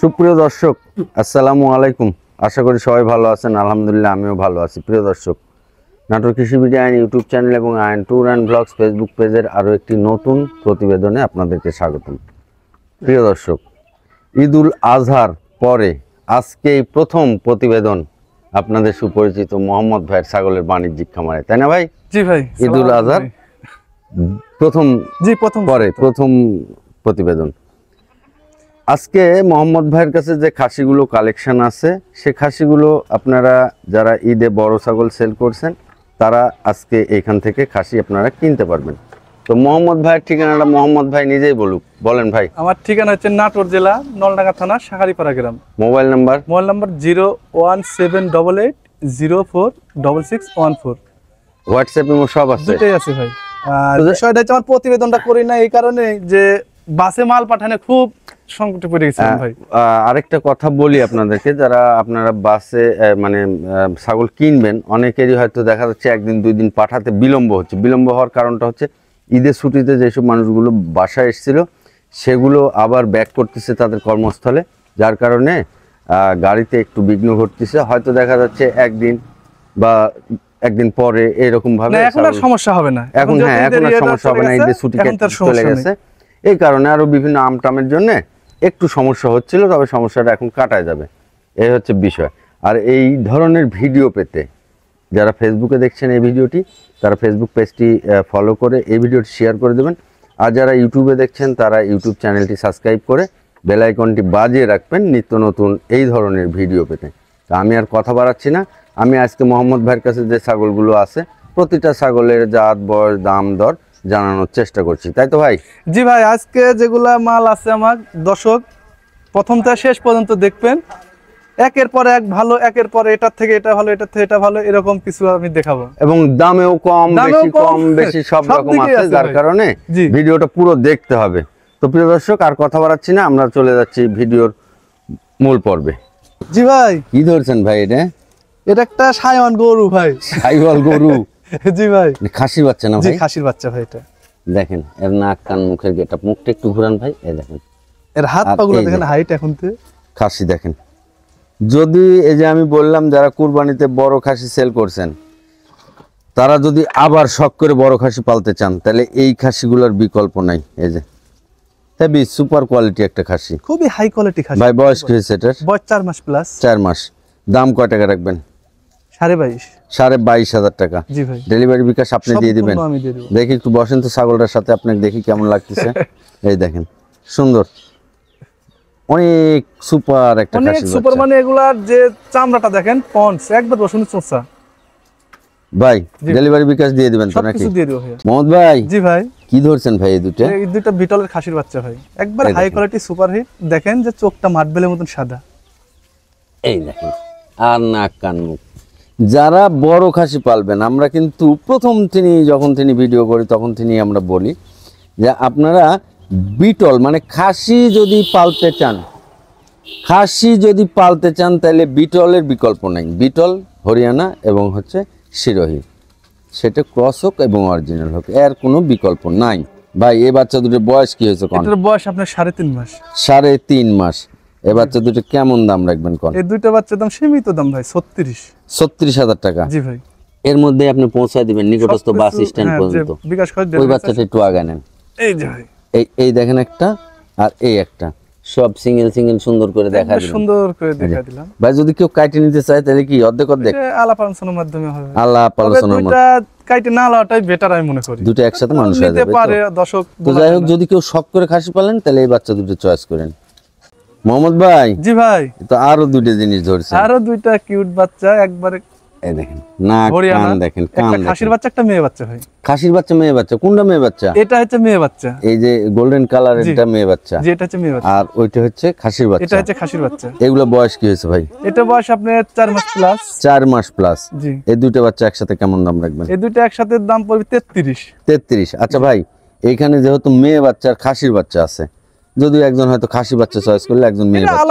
সুপ্রিয় দর্শক, আসসালামু আলাইকুম। আশা করি সবাই ভালো আছেন। আলহামদুলিল্লাহ আমিও ভালো আছি। প্রিয় দর্শক, নাটোর কৃষি বিডি আইন ইউটিউব চ্যানেল এবং আইন ট্যুর অ্যান্ড ব্লগস ফেসবুক পেজের আরও একটি নতুন প্রতিবেদনে আপনাদেরকে স্বাগতম। প্রিয় দর্শক, ঈদুল আজহার পরে আজকে এই প্রথম প্রতিবেদন আপনাদের সুপরিচিত মোহাম্মদ ভাইয়ের ছাগলের বাণিজ্যিক খামারে, তাই না ভাই? জি ভাই, ঈদুল আজহার প্রথম প্রথম প্রতিবেদন। আজকে মোহাম্মদ ভাইয়ের কাছে যে খাসিগুলো কালেকশন আছে, সে খাসিগুলো আপনারা যারা ঈদে বড় ছাগল সেল করছেন তারা আজকে এইখান থেকে খাসি আপনারা কিনতে পারবেন। তো মোহাম্মদ ভাইয়ের ঠিকানাটা মোহাম্মদ ভাই নিজেই বলেন ভাই। আমার ঠিকানা হচ্ছে নাটোর জেলা নলডাঙ্গা থানা শাখারিপাড়া গ্রাম। Mobile number 01788046614। হোয়াটসঅ্যাপ নম্বর সব আছে? দুটোই আছে ভাই। আর বিষয়টা হচ্ছে আমার প্রতিবেদনটা করি না এই কারণে যে বাসে মাল পাঠানো খুব সংকটে পড়ে গেছে ভাই। আরেকটা কথা বলি আপনাদেরকে, যারা আপনারা বাসে মানে ছাগল কিনবেন, অনেকেরই হয়তো দেখা যাচ্ছে একদিন দুই দিন পাঠাতে বিলম্ব হচ্ছে। বিলম্ব হওয়ার কারণটা হচ্ছে ঈদের ছুটিতে যেসব মানুষগুলো বাসায় এসেছিল সেগুলো আবার ব্যাক করতেছে তাদের কর্মস্থলে, যার কারণে গাড়িতে একটু বিঘ্ন ঘটতেছে। হয়তো দেখা যাচ্ছে একদিন পরে এরকম ভাবে এখন আর সমস্যা হবে না। এখন এখন আর সমস্যা হবে না, ঈদের ছুটি চলে গেছে। এই কারণে আরো বিভিন্ন আমটামের জন্য একটু সমস্যা হচ্ছিল, তবে সমস্যাটা এখন কাটায় যাবে, এই হচ্ছে বিষয়। আর এই ধরনের ভিডিও পেতে যারা ফেসবুকে দেখছেন এই ভিডিওটি, তারা ফেসবুক পেজটি ফলো করে এই ভিডিওটি শেয়ার করে দেবেন। আর যারা ইউটিউবে দেখছেন তারা ইউটিউব চ্যানেলটি সাবস্ক্রাইব করে বেল আইকনটি বাজিয়ে রাখবেন নিত্য নতুন এই ধরনের ভিডিও পেতে। তা আমি আর কথা বাড়াচ্ছি না, আমি আজকে মোহাম্মদ ভাইয়ের কাছে যে ছাগলগুলো আছে প্রতিটা ছাগলের জাত, বয়স, দাম দর জানানোর চেষ্টা করছি, তাই তো ভাই? জি ভাই, আজকে যেগুলা মাল আছে আমার দর্শক প্রথম থেকে শেষ পর্যন্ত দেখবেন। একের পর এক ভালো, একের পর এটার থেকে এটা ভালো, এটার থেকে এটা ভালো, এরকম কিছু আমি দেখাবো। এবং দামেও কম বেশি সব রকম আছে, যার কারণে ভিডিওটা পুরো দেখতে হবে। তো প্রিয় দর্শক, আর কথা বাড়াচ্ছি না, আমরা চলে যাচ্ছি ভিডিওর মূল পর্বে। জি ভাই, কি ধরছেন ভাই? এটা একটা সাইওয়ান গরু ভাই। সাইওয়াল গরু? জি ভাই, খাসির বাচ্চা না ভাই? খাসির বাচ্চা ভাই। এটা দেখেন এর নাক, কান, মুখের গেটআপ, মুখটা একটু ঘুরান ভাই। এই দেখেন এর হাত পাগুলো দেখেন, হাইট এখন তো খাসি দেখেন। যদি এই যে আমি বললাম যারা কুরবানিতে বড় খাসি সেল করছেন তারা যদি আবার শখ করে বড় খাসি পালতে চান তাহলে এই খাসিগুলোর বিকল্প নাই। এই যে হেভি সুপার কোয়ালিটি একটা খাসি, খুবই হাই কোয়ালিটি খাসি ভাই। বয়স কি হয়েছে এটার? বয়স 4 মাস প্লাস। 4 মাস। দাম কয় টাকা রাখবেন? 22,500। 22,500 টাকা। জি ভাই, ডেলিভারি বিকাশ আপনি দিয়ে দিবেন? দেখি একটু বসেন তো ছাগলটার সাথে, আপনাকে দেখি কেমন লাগতেছে। এই দেখেন সুন্দর, অনেক সুপার একটা খাসি, সুপার। মানে এগুলার যে চামড়াটা দেখেন, পন্স একবার রসুন চোষা। ভাই ডেলিভারি বিকাশ দিয়ে দিবেন তো নাকি? মোহাম্মদ ভাই। জি ভাই, কি ধরছেন ভাই? এই দুইটা বিটলের খাসির বাচ্চা ভাই, একবার হাই কোয়ালিটি সুপার হিট। দেখেন যে চোখটা মার্বেলের মতন সাদা। এই দেখেন, আর নাক, কান, মুখ। যারা বড় খাসি পালবেন, আমরা কিন্তু যখন তিনি ভিডিও করি তখন আমরা বলি যে আপনারা বিটল মানে খাসি যদি পালতে চান তাহলে বিটলের বিকল্প নাই। বিটল, হরিয়ানা এবং হচ্ছে শিরোহী, সেটা ক্রস হোক এবং অরিজিনাল হোক, এর কোনো বিকল্প নাই ভাই। এই বাচ্চা দুটোর বয়স কি হয়েছে? এটার বয়স আপনার 3.5 মাস। 3.5 মাস। এই বাচ্চা দুটো কেমন দাম রাখবেন কোন? এই দুইটা বাচ্চার দাম সীমিত দাম ভাই, 36,000 টাকা। জি ভাই, এর মধ্যে আপনি পৌঁছায় দিবেন নিকটস্থ বাস স্ট্যান্ড পর্যন্ত। ওই বাচ্চাটা একটু আগে নেন। এই যে ভাই, এই দেখেন একটা, আর এই একটা, সব সিঙ্গেল সুন্দর করে দেখা দিলাম ভাই। যদি কেউ কাটে নিতে চায় তাহলে কি অর্ধেক আলাপ আলোচনার মাধ্যমে হবে? আলাপ আলোচনার মাধ্যমে কাটে না লাটাই বেটার আমি মনে করি। দুটো একসাথে মানুষ হয়ে যাবে দর্শক। তো যাই হোক, যদি কেউ শখ করে খাসি পালেন তাহলে এই বাচ্চা দুটো চয়েস করেন। মোহাম্মদ ভাই। জি ভাই, তো আরো দুটো জিনিস ধরছে, আরো দুইটা কিউট বাচ্চা একবারে। এই দেখেন নাক, কান দেখেন, কান। খাসির বাচ্চা, একটা মেয়ে বাচ্চা ভাই। খাসির বাচ্চা, মেয়ে বাচ্চা? কোনটা মেয়ে বাচ্চা? এটা হচ্ছে মেয়ে বাচ্চা। এই যে গোল্ডেন কালার, এটা মেয়ে বাচ্চা। জি, এটা হচ্ছে মেয়ে বাচ্চা। আর ওইটা হচ্ছে খাসির বাচ্চা। এটা হচ্ছে খাসির বাচ্চা। এগুলো বয়স কি হয়েছে ভাই? এটা বয়স আপনার 4 মাস প্লাস। 4 মাস প্লাস। জি। এই দুটো বাচ্চা একসাথে কেমন দাম রাখবেন? এই দুটো একসাথে দাম পড়বে 33। 33। আচ্ছা ভাই, এইখানে যেহেতু মেয়ে বাচ্চা আর খাসির বাচ্চা আছে, যদি একজন হয়তো খাসি বাচ্চা চয়েস করলে একজন মেয়ে বাচ্চা,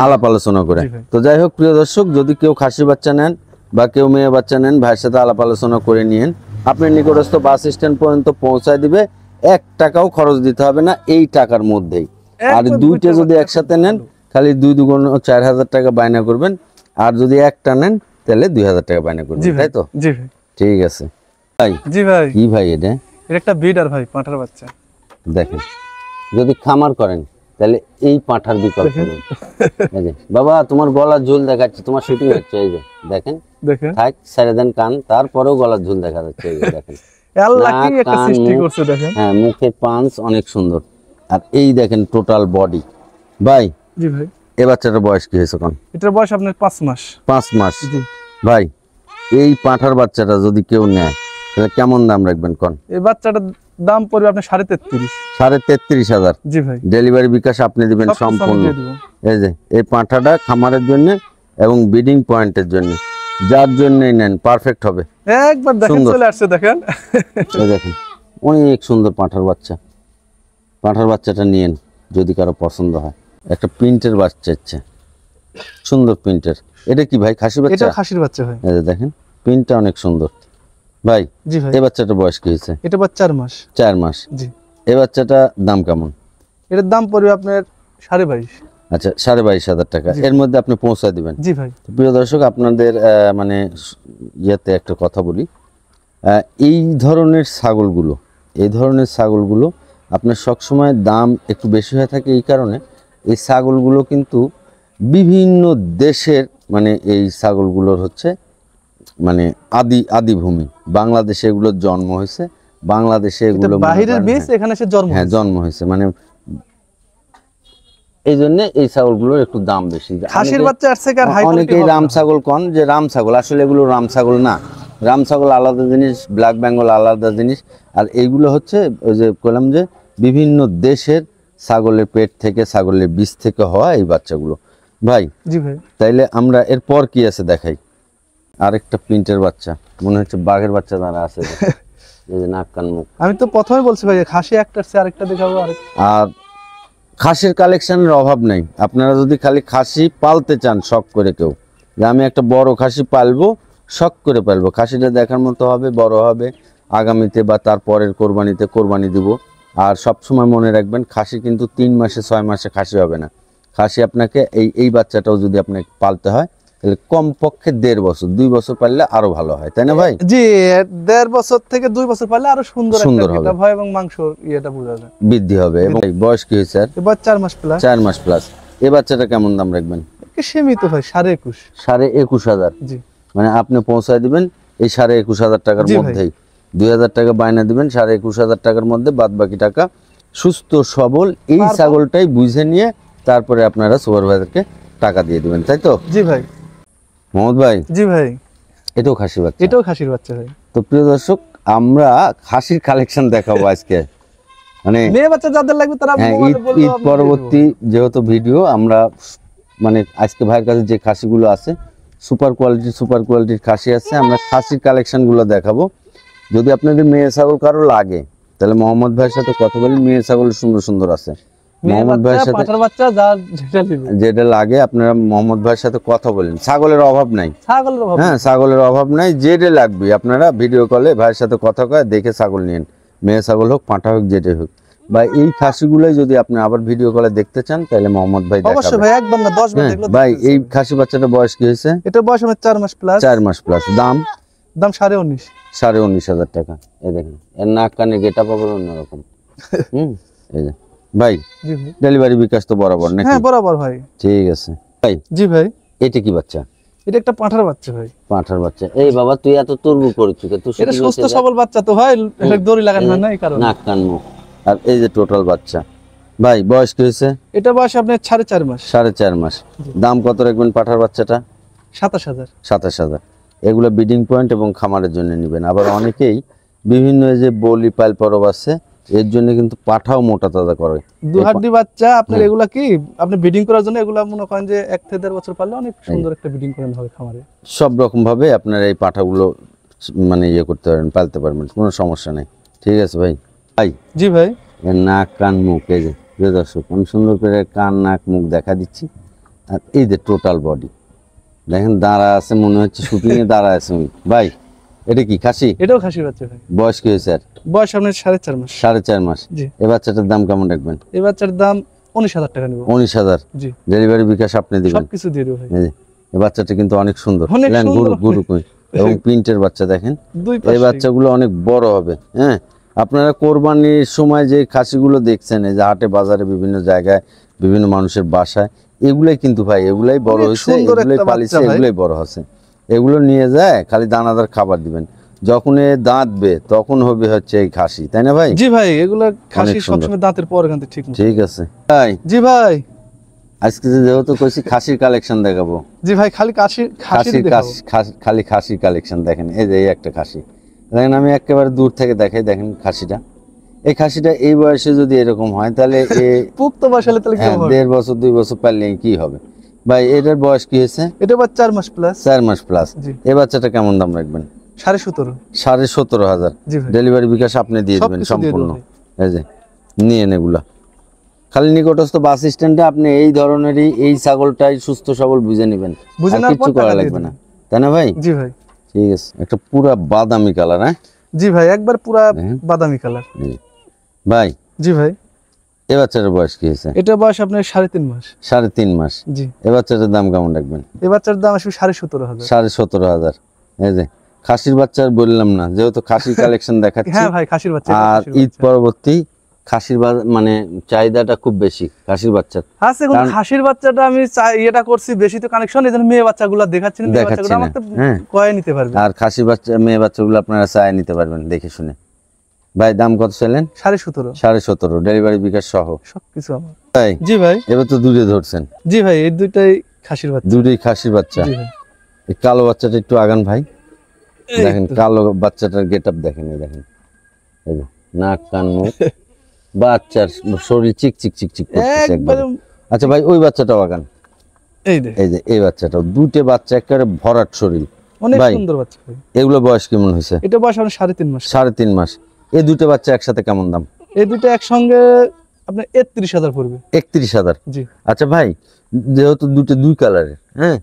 আলাপ আলোচনা করে। তো যাই হোক প্রিয় দর্শক, যদি কেউ খাসি বাচ্চা নেন বা কেউ মেয়ে বাচ্চা নেন, ভাইয়ের সাথে আলাপ আলোচনা করে নিয়েন। আপনার নিকটস্থ বাস স্ট্যান্ড পর্যন্ত পৌঁছায় দিবে, 1 টাকাও খরচ দিতে হবে না। এই টাকার মধ্যেই আর দুইটা যদি একসাথে নেন খালি 2 × 4,000 টাকা বায়না করবেন, আর যদি একটা নেন তাহলে 2,000 টাকা বায়না করবেন, তাই তো? জি ভাই। ঠিক আছে ভাই। জি ভাই। কি ভাই এটা? এটা একটা বিডার ভাই, পাঁঠার বাচ্চা। দেখেন যদি খামার করেন তাহলে এই পাঁঠার বিকল্প নেই। এই যে বাবা তোমার গলার ঝুল দেখাচ্ছে, তোমার শুটিং হচ্ছে, এই যে দেখেন দেখেন থাক সাড়ে দেন কান, তারপরেও গলার ঝুল দেখা যাচ্ছে, এই যে দেখেন। আল্লাহ কি নাক, একটা কান, সৃষ্টি মুখ, করছে দেখেন। হ্যাঁ মুখের পাঞ্চ অনেক সুন্দর। আর এই দেখেন টোটাল বডি। ভাই জি ভাই। এই বাচ্চাটার বয়স কি হয়েছে কোন? এটার বয়স আপনার 5 মাস। 5 মাস। জি ভাই এই পাঁঠার বাচ্চাটা যদি কেউ নেয় তাহলে কেমন দাম রাখবেন কোন? এই বাচ্চাটার দাম পড়বে আপনার 33.5। 33,500। জি ভাই। ডেলিভারি বিকাশ আপনি দিবেন সব কিছু আমি সম্পূর্ণ। দিয়ে দেবো। এই যে এই পাঁঠাটা খামারের জন্য এবং ব্রিডিং পয়েন্টের জন্য, যার জন্যই নেন পারফেক্ট হবে। একবার দেখেন সুন্দর। চলে আসছে দেখেন। এই দেখেন অনেক সুন্দর পাঁঠার বাচ্চা। পাঁঠার বাচ্চাটা নিয়েন যদি কারো পছন্দ হয়। একটা প্রিন্টের বাচ্চা ইচ্ছে, সুন্দর প্রিন্টের। এটা কি ভাই খাসি এটা বাচ্চা? খাসির বাচ্চা ভাই। এই যে দেখেন প্রিন্টটা অনেক সুন্দর। ভাই জি ভাই। এই বাচ্চাটার বয়স কি হয়েছে? এটা বাচ্চা 4 মাস। 4 মাস। জি। এই বাচ্চাটা দাম কেমন? এটার দাম পড়বে আপনার 22.5। আচ্ছা 22,500 টাকা। জি। এর মধ্যে আপনি পৌঁছায় দিবেন। জি ভাই। তো প্রিয় দর্শক আপনাদের মানে ইয়েতে একটা কথা বলি, এই ধরনের ছাগলগুলো, এই ধরনের ছাগলগুলো আপনার সবসময় দাম একটু বেশি হয়ে থাকে এই কারণে, এই ছাগলগুলো কিন্তু বিভিন্ন দেশের, মানে এই ছাগলগুলোর হচ্ছে মানে আদিভূমি বাংলাদেশে এগুলোর জন্ম হয়েছে, বাংলাদেশে এটা এগুলো মনে বাহিরের করেন, বীজ, হ্যাঁ, এখানে সে জন্ম হ্যাঁ হয়েছে। জন্ম হয়েছে, মানে এই জন্য এই ছাগলগুলোর একটু দাম বেশি। খাসির বাচ্চা আসছে কি আর হাই অনেকেই রাম ছাগল কন, যে রাম ছাগল, আসলে এগুলো রাম ছাগল না। রাম ছাগল আলাদা জিনিস, ব্ল্যাক বেঙ্গল আলাদা জিনিস। আর এইগুলো হচ্ছে ওই যে বললাম যে বিভিন্ন দেশের ছাগলের পেট থেকে, ছাগলের বীজ থেকে হওয়া এই বাচ্চাগুলো। ভাই জি ভাই। তাইলে আমরা এরপর কি আছে দেখাই। আরেকটা প্রিন্টের বাচ্চা, মনে হচ্ছে বাঘের বাচ্চা দ্বারা আছে। এই যে নাক কান মুখ। আমি তো প্রথমে বলছি ভাই খাসি একটা আছে, আরেকটা দেখাবো। আর খাসির কালেকশনের অভাব নেই। আপনারা যদি খালি খাসি পালতে চান শখ করে, কেউ যে আমি একটা বড় খাসি পালবো, শখ করে পালবো, খাসিটা দেখার মতো হবে, বড় হবে, আগামীতে বা তার পরের কোরবানিতে কোরবানি দিব। আর সবসময় মনে রাখবেন খাসি কিন্তু 3 মাসে 6 মাসে খাসি হবে না। খাসি আপনাকে এই বাচ্চাটাও যদি আপনাকে পালতে হয় তাহলে কমপক্ষে 1.5 বছর, 2 বছর পাললে আরো ভালো হয়, তাই না ভাই? জি 1.5 বছর থেকে 2 বছর পারলে আরো সুন্দর সুন্দর একটা হবে। পিঠা হয় এবং মাংস ইয়েটা বোঝা যায়। বৃদ্ধি হবে। এবং বয়স কি হয়েছে স্যার? এবার 4 মাস প্লাস। 4 মাস প্লাস। এই বাচ্চাটা কেমন দাম রাখবেন? সীমিত ভাই 21.5। 21,500। জি। মানে আপনি পৌঁছায় দিবেন এই 21,500 টাকার জি ভাই। মধ্যেই। 2,000 টাকা বায়না দিবেন, 21,500 টাকার মধ্যে বাদ বাকি টাকা সুস্থ সবল এই তারপর? ছাগলটাই বুঝে নিয়ে তারপরে আপনারা সুপারভাইজারকে টাকা দিয়ে দিবেন, তাই তো? জি ভাই। মোহাম্মদ ভাই জি ভাই। এটাও খাসি বাচ্চা। এটাও খাসির বাচ্চা ভাই। তো প্রিয় দর্শক আমরা খাসির কালেকশন দেখাবো আজকে। মানে মেয়ে বাচ্চা যাদের লাগবে তারা হ্যাঁ, মোবাইলে বললেও ঈদ আমরা দিয়ে পরবর্তী যেহেতু ভিডিও, আমরা মানে আজকে ভাইয়ের কাছে যে খাসিগুলো আছে সুপার কোয়ালিটির খাসি আছে, আমরা খাসির কালেকশনগুলো দেখাবো। যদি আপনাদের মেয়ে ছাগল কারো লাগে তাহলে মোহাম্মদ ভাইয়ের সাথে কথা বলি, মেয়ে ছাগল সুন্দর সুন্দর আছে। দেবো। মেয়ে মোহাম্মদ ভাইয়ের বাচ্চা, সাথে পাঁঠার বাচ্চা যার যেটা নেবে। যেটা লাগে আপনারা মোহাম্মদ ভাইয়ের সাথে কথা বলেন, ছাগলের অভাব নাই। ছাগলের অভাব হ্যাঁ ছাগলের অভাব নাই, যেটা লাগবে আপনারা ভিডিও কলে ভাইয়ের সাথে কথা কয়ে দেখে ছাগল নিন, মেয়ে ছাগল হোক পাঁঠা হোক যেটাই হোক। বা এই খাসিগুলোই যদি আপনি আবার ভিডিও কলে দেখতে চান তাহলে মোহাম্মদ ভাই অবশ্যই দেখাবে। ভাই, একবার না 10 বার হ্যাঁ, দেখলো। ভাই এই খাসি বাচ্চাটা বয়স কি হয়েছে? এটা বয়স আমার 4 মাস প্লাস। 4 মাস প্লাস। দাম? দাম 19.5। 19,500 টাকা। এই দেখেন এর নাক কানে গেটা পাবেন অন্যরকম। এই যে ভাই জি ভাই। ডেলিভারি বিকাশ তো বরাবর নাকি? হ্যাঁ বরাবর ভাই। ঠিক আছে ভাই। জি ভাই। এটা কি বাচ্চা? এটা একটা পাঁঠার বাচ্চা ভাই। পাঁঠার বাচ্চা। এই বাবা তুই এত তুরবুর করছিস তো? এটা সুস্থ সবল বাচ্চা তো ভাই, এটা দড়ি লাগানো হয় না এই কারণে। নাক কান মুখ। আর এই যে টোটাল বাচ্চা। ভাই বয়স কি হয়েছে? এটা বয়স আপনার 4.5 মাস। 4.5 মাস। দাম কত রাখবেন পাঁঠার বাচ্চাটা? 27,000। 27,000। এগুলো ব্রিডিং পয়েন্ট এবং খামারের জন্য নেবেন। আবার অনেকেই বিভিন্ন এই যে বলি পাল পরব আছে এর জন্য কিন্তু পাঠাও মোটা তাজা করে। দুহাড্ডি বাচ্চা আপনার এগুলা কি আপনি ব্রিডিং করার জন্য এগুলা মনে করেন যে 1 থেকে 1.5 বছর পারলে অনেক সুন্দর একটা ব্রিডিং করেন হবে খামারে। সব রকম ভাবে আপনারা এই পাঠাগুলো মানে ইয়ে করতে পারবেন, পালতে পারবেন, কোনো সমস্যা নেই। ঠিক আছে ভাই। ভাই জি ভাই। এর নাক কান মুখ, এই যে প্রিয় দর্শক আমি সুন্দর করে কান নাক মুখ দেখা দিচ্ছি। আর এই যে টোটাল বডি দেখেন, দাঁড়া আছে মনে হচ্ছে শুটিং এ দাঁড়া আছে। ভাই এটা কি খাসি? এটাও খাসির বাচ্চা ভাই। বয়স কি হয়েছে? বয়স আপনার 4.5 মাস। 4.5 মাস। জি। এই বাচ্চাটার দাম কেমন রাখবেন? এই বাচ্চার দাম 19,000 টাকা নিব। 19,000 জি, ডেলিভারি বিকাশ আপনি দিবেন। সবকিছু দিয়ে দেব ভাই। এই যে, এই বাচ্চাটা কিন্তু অনেক সুন্দর, অনেক ল্যান্ড সুন্দর গুরু কই এবং প্রিন্টের বাচ্চা দেখেন। দুই এই পাশে বাচ্চাগুলো অনেক বড় হবে। হ্যাঁ, আপনারা কোরবানির সময় যে খাসিগুলো দেখছেন, এই যে হাটে বাজারে বিভিন্ন জায়গায় বিভিন্ন মানুষের বাসায়, এগুলাই কিন্তু ভাই, এগুলাই বড় অনেক হয়েছে, সুন্দর এগুলাই একটা পালিছে, বাচ্চা ভাই। এগুলাই বড় হচ্ছে। এগুলো নিয়ে যায় খালি দানাদার খাবার দিবেন, যখন এ দাঁতবে তখন হবে হচ্ছে এই খাসি, তাই না ভাই? জি ভাই, এগুলা খাসি অনেক সুন্দর। সবসময় দাঁতের পর এখান থেকে ঠিক মতো। ঠিক আছে ভাই, জি ভাই, আজকে যেহেতু কইছি খাসির কালেকশন দেখাবো, জি ভাই, খালি খাসির দেখাবো। খালি খাসির কালেকশন দেখেন। এই যে এই একটা খাসি দেখেন, আমি একেবারে দূর থেকে দেখাই, দেখেন খাসিটা। এই খাসিটা এই বয়সে যদি এরকম হয় তাহলে পুক্ত বসালে তাহলে কি হবে? 1.5 বছর 2 বছর পারলে কি হবে ভাই? এটার বয়স কি হয়েছে? এটা বা 4 মাস প্লাস। 4 মাস প্লাস। জি, এই বাচ্চাটা কেমন দাম রাখবেন? 17.5। 17,500। জি ভাই, ডেলিভারি বিকাশ আপনি দিয়ে দিবেন সবকিছু দিয়ে সম্পূর্ণ। দেবো এই যে নিয়েন এগুলা, খালি নিকটস্থ বাস স্ট্যান্ডে আপনি এই ধরনেরই এই ছাগলটাই সুস্থ সবল বুঝে নেবেন, বুঝে আর নেওয়ার কিচ্ছু পর টাকা করা দিয়ে লাগবে না, দিবেন। তাই না ভাই? জি ভাই, ঠিক আছে, একটা পুরা বাদামি কালার। হ্যাঁ জি ভাই, একবার পুরা হ্যাঁ। বাদামি কালার। ভাই, জি ভাই, এ বাচ্চাটার বয়স কি হয়েছে? এটা বয়স আপনার 3.5 মাস। 3.5 মাস। জি, এ বাচ্চাটার দাম কেমন রাখবেন? এই বাচ্চার দাম আসবে 17,500। 17,500। এই যে খাসির বাচ্চার বললাম না, যেহেতু খাসির কালেকশন দেখাচ্ছি, হ্যাঁ ভাই, খাসির বাচ্চা। আর ঈদ পরবর্তী খাসির মানে চাহিদাটা খুব বেশি খাসির বাচ্চার। আছে কোন খাসির বাচ্চাটা আমি এটা করছি বেশি তো কানেকশন, এজন্য মেয়ে বাচ্চাগুলো দেখাচ্ছি না। মেয়ে বাচ্চাগুলো আমার তো হ্যাঁ, কয়ে নিতে পারবে। আর খাসির বাচ্চা মেয়ে বাচ্চাগুলো আপনারা চাই নিতে পারবেন দেখে শুনে। ভাই, দাম কত চাইলেন? 17.5। 17.5 ডেলিভারি বিকাশ সহ সবকিছু আমার। ভাই, জি ভাই, এবার তো দুধে ধরছেন। জি ভাই, এই দুইটাই খাসির বাচ্চা। দুটোই খাসির বাচ্চা। জি ভাই, এই কালো বাচ্চাটা একটু আগান ভাই, এই দেখেন তো। কালো বাচ্চাটার গেট আপ দেখেন, এই দেখেন, এই যে নাক কান মুখ, বাচ্চার শরীর চিক চিক চিক চিক করতেছে একবার একবারে। আচ্ছা ভাই, ওই বাচ্চাটাও আগান, এই দেখ, এই যে এই বাচ্চাটাও, দুটো বাচ্চা একেবারে ভরাট শরীর। অনেক ভাই, সুন্দর বাচ্চা ভাই। এগুলো বয়স কেমন হয়েছে? এটা বয়স আপনার 3.5 মাস। 3.5 মাস। এই দুটো বাচ্চা একসাথে কেমন দাম? এই দুটো একসঙ্গে আপনার 31,000 পড়বে। 31,000। জি, আচ্ছা ভাই, যেহেতু দুই কালারের, হ্যাঁ,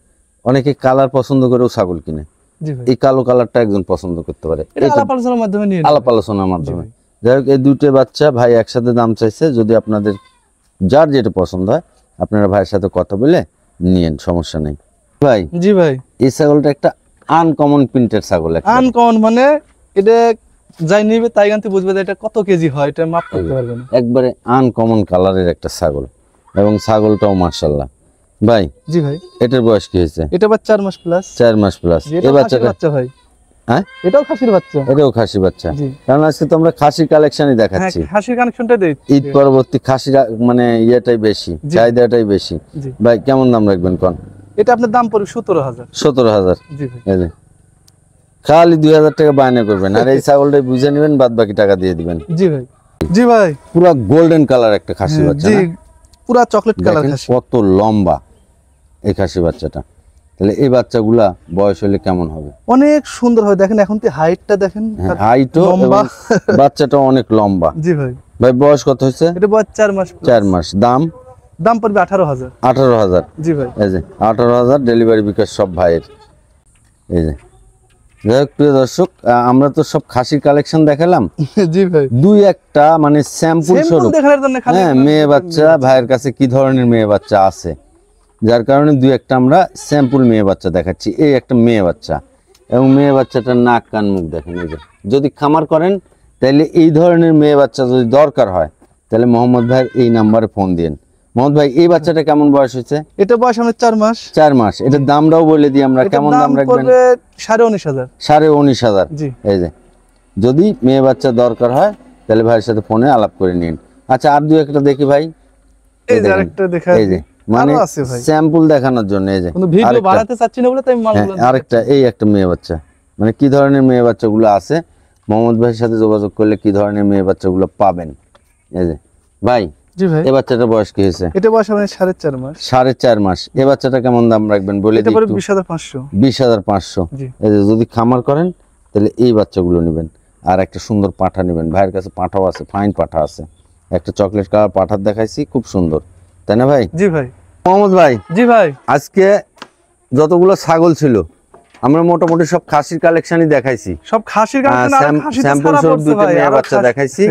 অনেকে কালার পছন্দ করেও ছাগল কিনে, জি ভাই, এই কালো কালারটা একজন পছন্দ করতে পারে, এটা আলাপ আলোচনার মাধ্যমে নিয়ে আলাপ আলোচনার মাধ্যমে। জি ভাই। যাই হোক, এই দুটো বাচ্চা ভাই একসাথে দাম চাইছে, যদি আপনাদের যার যেটা পছন্দ হয় আপনারা ভাইয়ের সাথে কথা বলে নিয়েন, সমস্যা নেই। ভাই, জি ভাই, এই ছাগলটা একটা আনকমন প্রিন্টের ছাগল, আনকমন মানে এটা যাই নিবে তাই গানতে বুঝবে যে এটা কত কেজি হয়, এটা মাপ করতে পারবে না। একবারে আনকমন কালারের একটা ছাগল, এবং ছাগলটাও মাশাআল্লাহ। ভাই, জি ভাই, এটার বয়স কি হয়েছে? এটা বা 4 মাস প্লাস। 4 মাস প্লাস। এই এটাও খাসির বাচ্চাটা, বাচ্চা ভাই। হ্যাঁ, এটাও খাসির বাচ্চা। এটাও খাসি বাচ্চা। জি, কারণ আজকে তো আমরা খাসি কালেকশনই হ্যাঁ, দেখাচ্ছি। খাসির কানেকশনটা দেই। ঈদ পরবর্তী খাসির মানে ইয়েটাই বেশি, জি। চাহিদাটাই বেশি। জি, ভাই, কেমন দাম রাখবেন কোন? এটা আপনার দাম পড়বে 17,000। 17,000। জি ভাই, এই যে খালি 2,000 টাকা বায়না করবেন, আর এই ছাগলটাই বুঝে নেবেন, বাদ বাকি টাকা দিয়ে দিবেন। জি ভাই, জি ভাই, পুরা গোল্ডেন কালার একটা খাসি বাচ্চা জি, না? পুরা চকলেট কালার দেখেন খাসি। কত লম্বা এই খাসি বাচ্চাটা। তাহলে এই বাচ্চাগুলা বয়স হলে কেমন হবে? অনেক সুন্দর হয়, দেখেন এখন তো হাইটটা দেখেন, হ্যাঁ, তার হাইটও লম্বা। বাচ্চাটা অনেক লম্বা। জি ভাই, ভাই, বয়স কত হয়েছে? এটা বয়স 4 মাস plus। 4 মাস। দাম দাম পড়বে 18,000। 18,000। জি ভাই, এই যে 18,000 ডেলিভারি বিকাশ সব ভাইয়ের। এই যে যাই হোক, প্রিয় দর্শক, আমরা তো সব খাসির কালেকশন দেখালাম, জি ভাই, দুই একটা মানে স্যাম্পল Sample স্বরূপ, দেখানোর জন্য খালি হ্যাঁ, মেয়ে বাচ্চা ভাইয়ের কাছে কি ধরনের মেয়ে বাচ্চা আছে, যার কারণে দুই একটা আমরা স্যাম্পল মেয়ে বাচ্চা দেখাচ্ছি। এই একটা মেয়ে বাচ্চা, এবং মেয়ে বাচ্চাটার নাক কান মুখ দেখেন। এই যে যদি খামার করেন তাহলে এই ধরনের মেয়ে বাচ্চা যদি দরকার হয় তাহলে মোহাম্মদ ভাইয়ের এই নাম্বারে ফোন দিন। মোহাম্মদ ভাই, এই বাচ্চাটা কেমন বয়স হয়েছে? এটা বয়স আমার 4 মাস। 4 মাস। এটার দামটাও বলে দিই আমরা, এটার কেমন দাম রাখবেন? পড়বে 19,500। 19,500। জি, এই যে যদি মেয়ে বাচ্চা দরকার হয় তাহলে ভাইয়ের সাথে ফোনে আলাপ করে নিন। আচ্ছা, আর দুই একটা দেখি ভাই। এই যে দেখেন, আরেকটা দেখা এই যে মানে আরো আছে ভাই। স্যাম্পল দেখানোর জন্য। এই যে কোনো ভিডিও আরেকটা, বানাতে চাচ্ছি না বলে তাই হ্যাঁ, মালগুলো আরেকটা, এই একটা মেয়ে বাচ্চা, মানে কি ধরনের মেয়ে বাচ্চাগুলো আছে মোহাম্মদ ভাইয়ের সাথে যোগাযোগ করলে কি ধরনের মেয়ে বাচ্চাগুলো পাবেন। এই যে ভাই, জি ভাই, এই বাচ্চাটার বয়স কি হয়েছে? এটা বয়স আমার 4.5 মাস। 4.5 মাস। এই বাচ্চাটা কেমন দাম রাখবেন বলে এটা দিই পড়বে একটু। 20,500। 20,500। জি, এই যে যদি খামার করেন তাহলে এই বাচ্চাগুলো নেবেন, আর একটা সুন্দর পাঠা নেবেন। ভাইয়ের কাছে পাঠাও আছে, ফাইন পাঠা আছে। একটা চকলেট কালার পাঠার দেখাইছি, খুব সুন্দর, তাই না ভাই? জি ভাই, মোহাম্মদ ভাই, জি ভাই, আজকে যতগুলো ছাগল ছিল আমরা মোটামুটি সব খাসির কালেকশনই দেখাইছি। সব খাসির কানেকশন আর খাসিতে স্যাম্পল ছাড়া স্বরূপ পড়ছে দুটো ভাই, মেয়ে আরো বাচ্চা খাসি। দেখাইছি,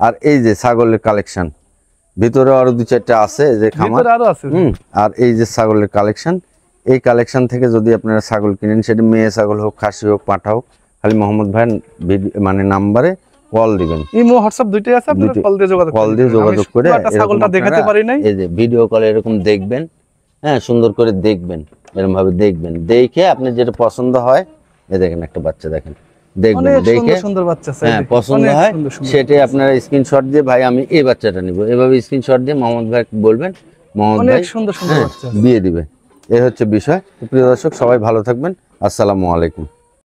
আর এই যে ছাগলের কালেকশন। ভিতরে আরো 2-4টা আছে এই যে খামার। ভিতরে আরো আছে। আর এই যে ছাগলের কালেকশন, এই কালেকশন থেকে যদি আপনারা ছাগল কিনেন, সেটা মেয়ে ছাগল হোক, খাসি হোক, পাঠা হোক, খালি মোহাম্মদ ভাই মানে নাম্বারে কল দিবেন। ইমো হোয়াটসঅ্যাপ দুইটাই আছে, আপনারা কল দিয়ে যোগাযোগ করে ছাগলটা দেখাতে পারি নাই, এই যে ভিডিও কলে এরকম দেখবেন, হ্যাঁ সুন্দর করে দেখবেন, এরকম ভাবে দেখবেন, দেখে আপনি যেটা পছন্দ হয়, এই দেখেন একটা বাচ্চা দেখেন, দেখবেন, দেখে সুন্দর বাচ্চা আছে, হ্যাঁ পছন্দ হয় সেটাই আপনারা স্ক্রিনশট দিয়ে ভাই আমি এই বাচ্চাটা নিব, এভাবে স্ক্রিনশট দিয়ে মোহাম্মদ ভাই বলবেন, মোহাম্মদ ভাই সুন্দর দিয়ে দিবে। এই হচ্ছে বিষয়। প্রিয় দর্শক, সবাই ভালো থাকবেন। আসসালামু আলাইকুম।